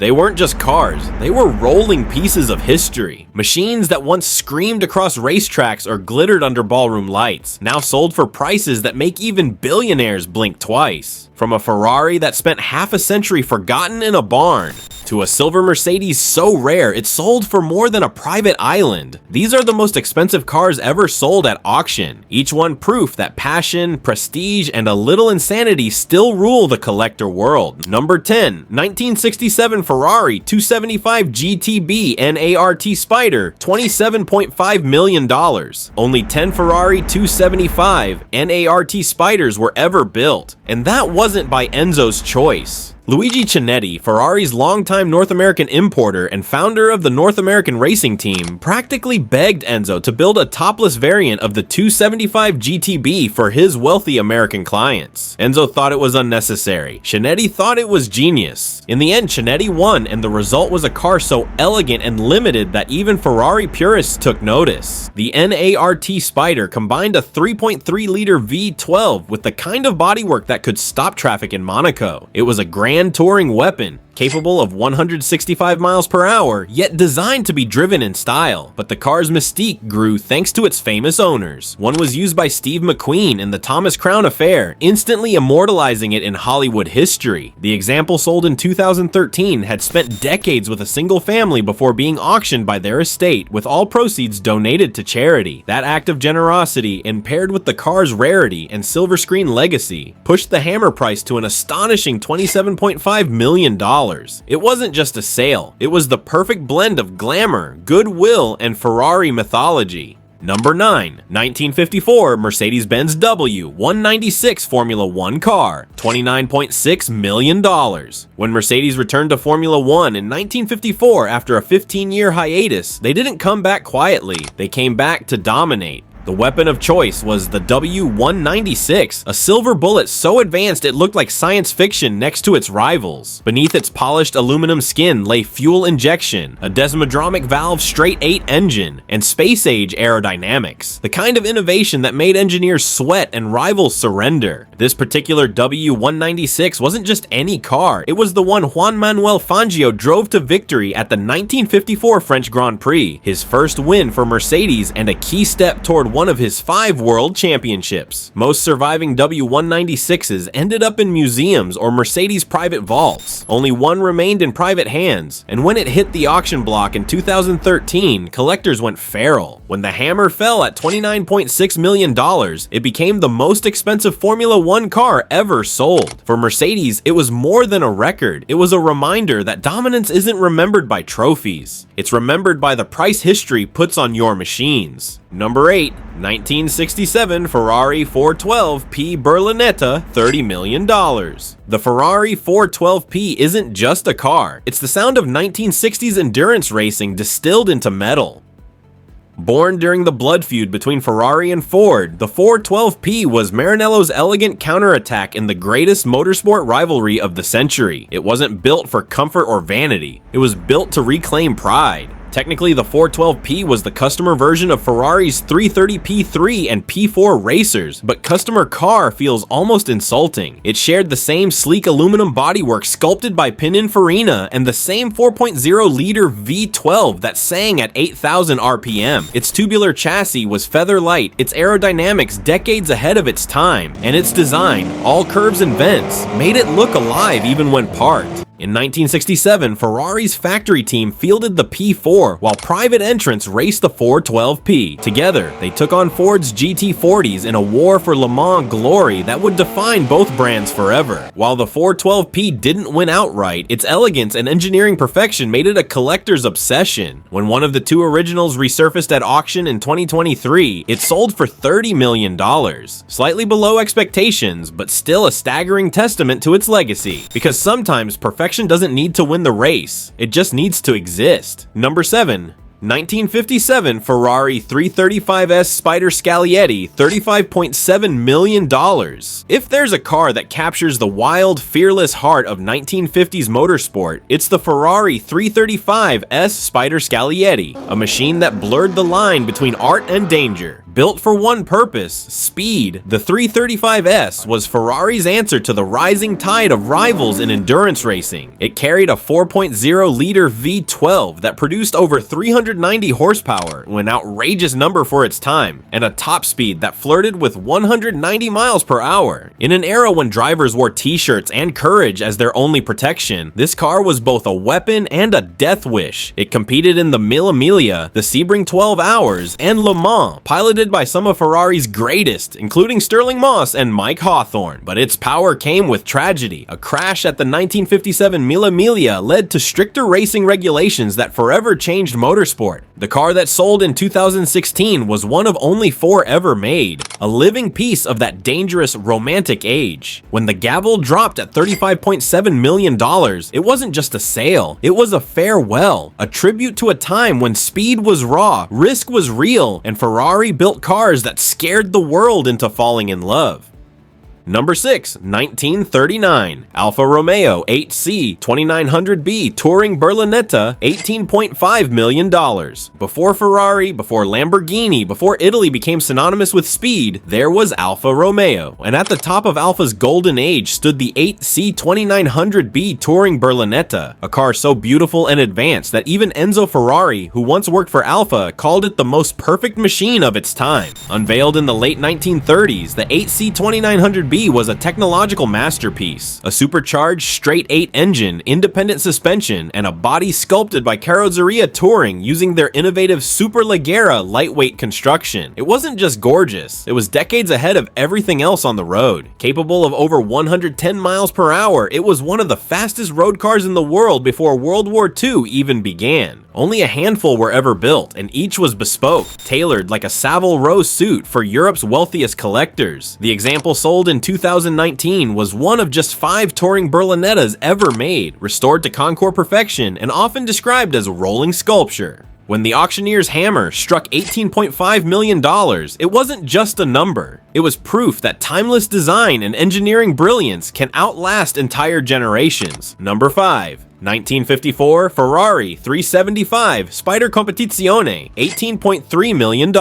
They weren't just cars, they were rolling pieces of history. Machines that once screamed across racetracks or glittered under ballroom lights, now sold for prices that make even billionaires blink twice. From a Ferrari that spent half a century forgotten in a barn, to a silver Mercedes so rare it sold for more than a private island. These are the most expensive cars ever sold at auction, each one proof that passion, prestige, and a little insanity still rule the collector world. Number 10. 1967 Ferrari 275 GTB N.A.R.T Spider, $27.5 million. Only 10 Ferrari 275 N.A.R.T Spiders were ever built, and that wasn't by Enzo's choice. Luigi Chinetti, Ferrari's longtime North American importer and founder of the North American racing team, practically begged Enzo to build a topless variant of the 275 GTB for his wealthy American clients. Enzo thought it was unnecessary. Chinetti thought it was genius. In the end, Chinetti won, and the result was a car so elegant and limited that even Ferrari purists took notice. The N.A.R.T Spider combined a 3.3-liter V12 with the kind of bodywork that could stop traffic in Monaco. It was a grand touring weapon, capable of 165 miles per hour, yet designed to be driven in style. But the car's mystique grew thanks to its famous owners. One was used by Steve McQueen in the Thomas Crown affair, instantly immortalizing it in Hollywood history. The example, sold in 2013, had spent decades with a single family before being auctioned by their estate, with all proceeds donated to charity. That act of generosity, and paired with the car's rarity and silver screen legacy, pushed the hammer price to an astonishing $27.5 million. It wasn't just a sale, it was the perfect blend of glamour, goodwill, and Ferrari mythology. Number 9. 1954 Mercedes-Benz W196 Formula 1 Car, $29.6 million. When Mercedes returned to Formula 1 in 1954 after a 15-year hiatus, they didn't come back quietly, they came back to dominate. The weapon of choice was the W196, a silver bullet so advanced it looked like science fiction next to its rivals. Beneath its polished aluminum skin lay fuel injection, a desmodromic valve straight 8 engine, and space-age aerodynamics, the kind of innovation that made engineers sweat and rivals surrender. This particular W196 wasn't just any car, it was the one Juan Manuel Fangio drove to victory at the 1954 French Grand Prix, his first win for Mercedes and a key step toward one of his 5 world championships. Most surviving W196s ended up in museums or Mercedes private vaults. Only one remained in private hands, and when it hit the auction block in 2013, collectors went feral. When the hammer fell at $29.6 million, it became the most expensive Formula 1 car ever sold. For Mercedes, it was more than a record. It was a reminder that dominance isn't remembered by trophies. It's remembered by the price history puts on your machines. Number 8. 1967 Ferrari 412 P Berlinetta, $30 million. The Ferrari 412P isn't just a car, it's the sound of 1960s endurance racing distilled into metal. Born during the blood feud between Ferrari and Ford, the 412P was Maranello's elegant counterattack in the greatest motorsport rivalry of the century. It wasn't built for comfort or vanity, it was built to reclaim pride. Technically, the 412P was the customer version of Ferrari's 330P3 and P4 racers, but customer car feels almost insulting. It shared the same sleek aluminum bodywork sculpted by Pininfarina and the same 4.0-liter V12 that sang at 8,000 RPM. Its tubular chassis was feather light, its aerodynamics decades ahead of its time, and its design, all curves and vents, made it look alive even when parked. In 1967, Ferrari's factory team fielded the P4 while private entrants raced the 412P. Together, they took on Ford's GT40s in a war for Le Mans glory that would define both brands forever. While the 412P didn't win outright, its elegance and engineering perfection made it a collector's obsession. When one of the two originals resurfaced at auction in 2023, it sold for $30 million. Slightly below expectations, but still a staggering testament to its legacy, because sometimes perfection doesn't need to win the race, it just needs to exist. Number 7. 1957 Ferrari 335 S Spider Scaglietti, $35.7 million. If there's a car that captures the wild, fearless heart of 1950s motorsport, it's the Ferrari 335 S Spider Scaglietti, a machine that blurred the line between art and danger. Built for one purpose, speed, the 335S was Ferrari's answer to the rising tide of rivals in endurance racing. It carried a 4.0-liter V12 that produced over 390 horsepower, an outrageous number for its time, and a top speed that flirted with 190 miles per hour. In an era when drivers wore t-shirts and courage as their only protection, this car was both a weapon and a death wish. It competed in the Mille Miglia, the Sebring 12 Hours, and Le Mans, piloted by some of Ferrari's greatest, including Stirling Moss and Mike Hawthorne. But its power came with tragedy. A crash at the 1957 Mille Miglia led to stricter racing regulations that forever changed motorsport. The car that sold in 2016 was one of only 4 ever made, a living piece of that dangerous romantic age. When the gavel dropped at $35.7 million, it wasn't just a sale, it was a farewell, a tribute to a time when speed was raw, risk was real, and Ferrari built cars that scared the world into falling in love. Number 6, 1939, Alfa Romeo 8C 2900B Touring Berlinetta, $18.5 million. Before Ferrari, before Lamborghini, before Italy became synonymous with speed, there was Alfa Romeo. And at the top of Alfa's golden age stood the 8C 2900B Touring Berlinetta, a car so beautiful and advanced that even Enzo Ferrari, who once worked for Alfa, called it the most perfect machine of its time. Unveiled in the late 1930s, the 8C 2900B was a technological masterpiece. A supercharged straight-8 engine, independent suspension, and a body sculpted by Carrozzeria Touring using their innovative Superleggera lightweight construction. It wasn't just gorgeous, it was decades ahead of everything else on the road. Capable of over 110 miles per hour, it was one of the fastest road cars in the world before World War II even began. Only a handful were ever built, and each was bespoke, tailored like a Savile Row suit for Europe's wealthiest collectors. The example sold in 2019 was one of just 5 Touring Berlinettas ever made, restored to Concours perfection and often described as rolling sculpture. When the auctioneer's hammer struck $18.5 million, it wasn't just a number. It was proof that timeless design and engineering brilliance can outlast entire generations. Number 5. 1954 Ferrari 375 Spider Competizione, $18.3 million.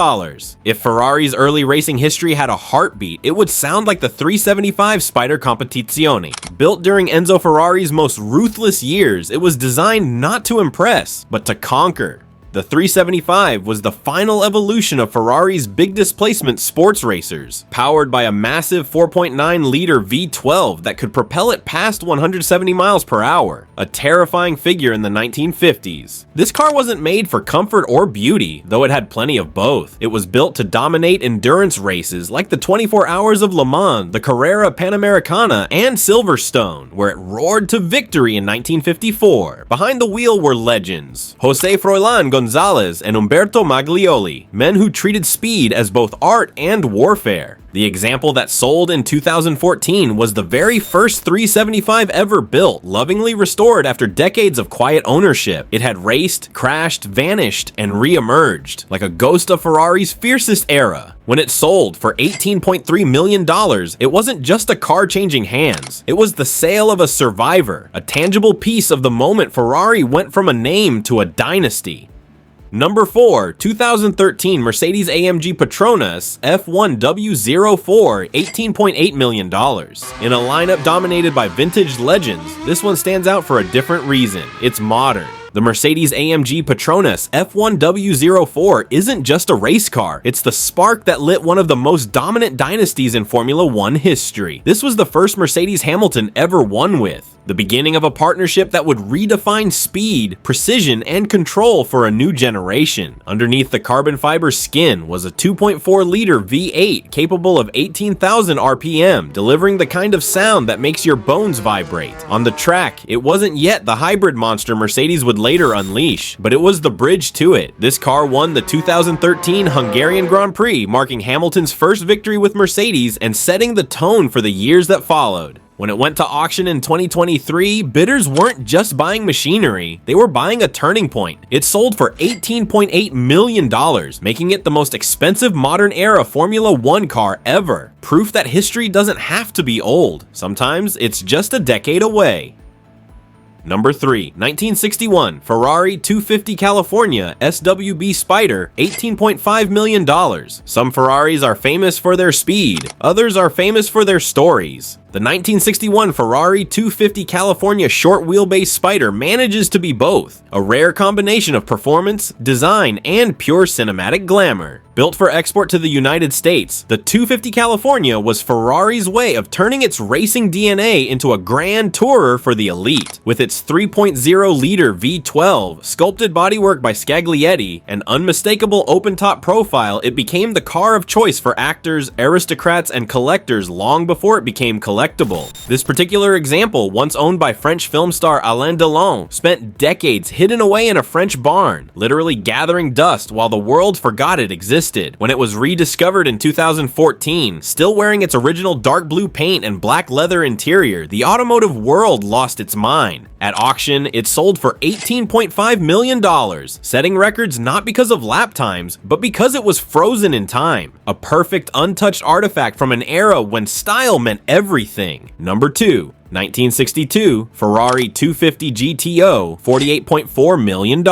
If Ferrari's early racing history had a heartbeat, it would sound like the 375 Spider Competizione. Built during Enzo Ferrari's most ruthless years, it was designed not to impress, but to conquer. The 375 was the final evolution of Ferrari's big displacement sports racers, powered by a massive 4.9-liter V12 that could propel it past 170 miles per hour, a terrifying figure in the 1950s. This car wasn't made for comfort or beauty, though it had plenty of both. It was built to dominate endurance races like the 24 Hours of Le Mans, the Carrera Panamericana, and Silverstone, where it roared to victory in 1954. Behind the wheel were legends: Jose Froilán Gonzalez and Umberto Maglioli, men who treated speed as both art and warfare. The example that sold in 2014 was the very first 375 ever built, lovingly restored after decades of quiet ownership. It had raced, crashed, vanished, and re-emerged, like a ghost of Ferrari's fiercest era. When it sold for $18.3 million, it wasn't just a car changing hands. It was the sale of a survivor, a tangible piece of the moment Ferrari went from a name to a dynasty. Number 4, 2013 Mercedes AMG Petronas F1 W04, $18.8 million. In a lineup dominated by vintage legends, this one stands out for a different reason. It's modern. The Mercedes AMG Petronas F1 W04 isn't just a race car, it's the spark that lit one of the most dominant dynasties in Formula 1 history. This was the first Mercedes Hamilton ever won with, the beginning of a partnership that would redefine speed, precision, and control for a new generation. Underneath the carbon fiber skin was a 2.4-liter V8 capable of 18,000 RPM, delivering the kind of sound that makes your bones vibrate. On the track, it wasn't yet the hybrid monster Mercedes would later unleash, but it was the bridge to it. This car won the 2013 Hungarian Grand Prix, marking Hamilton's first victory with Mercedes and setting the tone for the years that followed. When it went to auction in 2023, bidders weren't just buying machinery, they were buying a turning point. It sold for $18.8 million, making it the most expensive modern-era Formula 1 car ever. Proof that history doesn't have to be old. Sometimes it's just a decade away. Number 3. 1961 Ferrari 250 California SWB Spider, $18.5 million. Some Ferraris are famous for their speed, others are famous for their stories. The 1961 Ferrari 250 California short wheelbase Spider manages to be both, a rare combination of performance, design, and pure cinematic glamour. Built for export to the United States, the 250 California was Ferrari's way of turning its racing DNA into a grand tourer for the elite. With its 3.0-liter V12, sculpted bodywork by Scaglietti, and unmistakable open-top profile, it became the car of choice for actors, aristocrats, and collectors long before it became collectible. This particular example, once owned by French film star Alain Delon, spent decades hidden away in a French barn, literally gathering dust while the world forgot it existed. When it was rediscovered in 2014, still wearing its original dark blue paint and black leather interior, the automotive world lost its mind. At auction, it sold for $18.5 million, setting records not because of lap times, but because it was frozen in time. A perfect, untouched artifact from an era when style meant everything. Number 2. 1962 Ferrari 250 GTO, $48.4 million.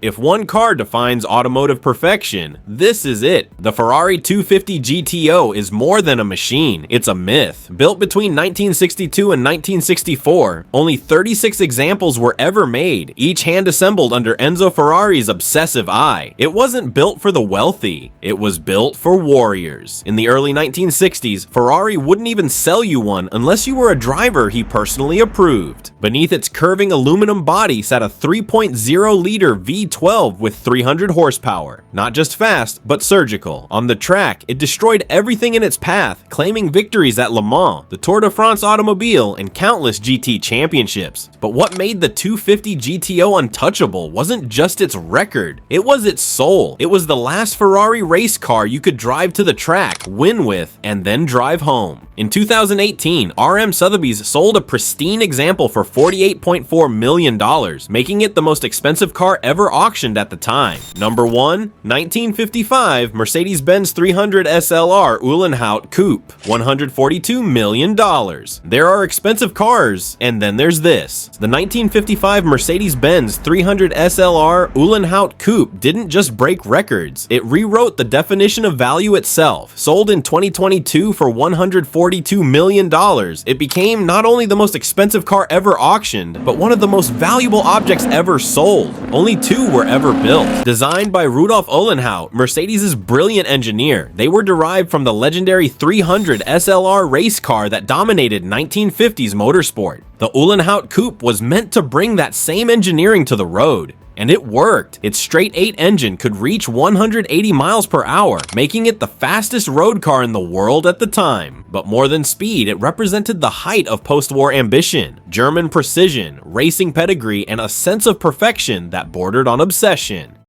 If one car defines automotive perfection, this is it. The Ferrari 250 GTO is more than a machine, it's a myth. Built between 1962 and 1964, only 36 examples were ever made, each hand-assembled under Enzo Ferrari's obsessive eye. It wasn't built for the wealthy, it was built for warriors. In the early 1960s, Ferrari wouldn't even sell you one unless you were a driver he personally approved. Beneath its curving aluminum body sat a 3.0-liter V12 with 300 horsepower. Not just fast, but surgical. On the track, it destroyed everything in its path, claiming victories at Le Mans, the Tour de France Automobile, and countless GT championships. But what made the 250 GTO untouchable wasn't just its record, it was its soul. It was the last Ferrari race car you could drive to the track, win with, and then drive home. In 2018, RM Sotheby's sold a pristine example for $48.4 million, making it the most expensive car ever auctioned at the time. Number 1. 1955 Mercedes-Benz 300 SLR Uhlenhaut Coupe, $142 million. There are expensive cars, and then there's this. The 1955 Mercedes-Benz 300 SLR Uhlenhaut Coupe didn't just break records, it rewrote the definition of value itself. Sold in 2022 for $142 million, it became not only the most expensive car ever auctioned, but one of the most valuable objects ever sold. Only 2 were ever built. Designed by Rudolf Uhlenhaut, Mercedes' brilliant engineer, they were derived from the legendary 300 SLR race car that dominated 1950s motorsport. The Uhlenhaut Coupe was meant to bring that same engineering to the road. And it worked. Its straight-8 engine could reach 180 miles per hour, making it the fastest road car in the world at the time. But more than speed, it represented the height of post-war ambition, German precision, racing pedigree, and a sense of perfection that bordered on obsession.